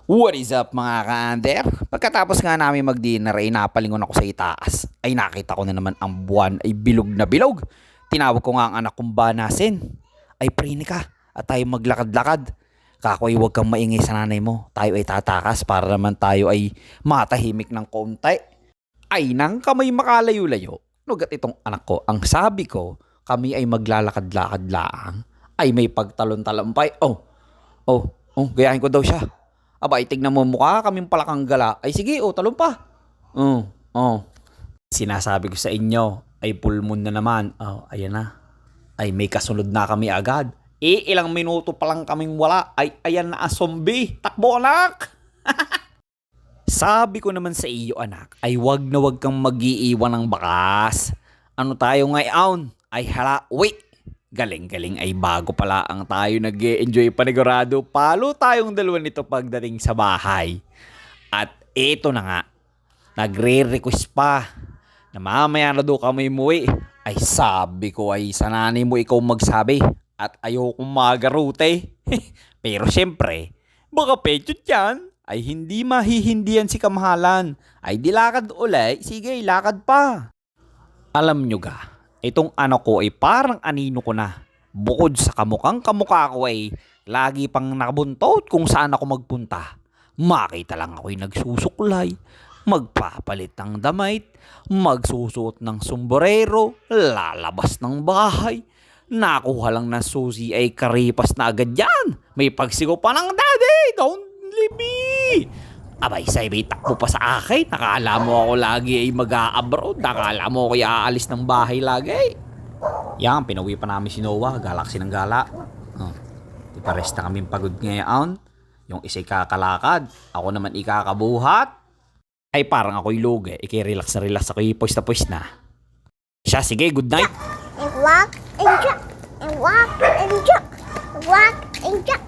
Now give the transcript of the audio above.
What is up mga ka-under? Pagkatapos nga namin mag-dinner ay napalingon ako sa itaas. Ay nakita ko na naman ang buwan ay bilog na bilog. Tinawag ko nga ang anak kong banasin. Ay prine ka at tayo maglakad-lakad. Kakoy huwag kang maingay sa nanay mo. Tayo ay tatakas para naman tayo ay matahimik ng konti. Ay nang kamay makalayo-layo. Nugat itong anak ko. Ang sabi ko, kami ay maglalakad-lakad laang. Ay may pagtalon-talampay. Gayahin ko daw siya. Aba, tignan mo mukha kaming palakang gala. Ay sige, talon pa. Sinasabi ko sa inyo, ay full moon na naman. Ayan na. Ay may kasunod na kami agad. Ilang minuto pa lang kaming wala. Ay ayan na ang zombie. Takbo anak! Sabi ko naman sa iyo anak, ay wag na wag kang mag-iiwan ng bakas. Ano tayo ngayon? Ay hala, wait! Galing-galing ay bago pala ang tayo nag-e-enjoy panigurado. Palo tayong dalawa nito pagdating sa bahay. At eto na nga, nagre-request pa na mamaya na daw kami umuwi. Ay sabi ko ay sa nanay mo ikaw magsabi at ayokong magarute. Pero syempre, baka petyot yan ay hindi mahihindihan si kamahalan. Ay dilakad uli, sige lakad pa. Alam nyo ga, itong anak ko ay parang anino ko na. Bukod sa kamukhang kamukha ko ay lagi pang nakabuntot kung saan ako magpunta. Makita lang ako'y nagsusuklay, magpapalit ng damit, magsusuot ng sombrero, lalabas ng bahay. Nakuha lang na susi ay karipas na agad yan. May pagsigaw pa ng daddy, don't leave me. Abay, sabi, takbo pa sa akin. Nakala mo ako lagi ay mag-a-abroad. Nakala mo ako aalis ng bahay lagi. Yan, pinauwi pa namin si Noah. Galaxy ng gala. Di pares na kaming pagod ngayon. Yung isa'y kakalakad. Ako naman ikakabuhat. Ay, parang ako'y lugi. Iki-relax na relax ako'y poist na poist na. Siya, sige, good night. And walk and jump. And walk and jump. Walk and jump.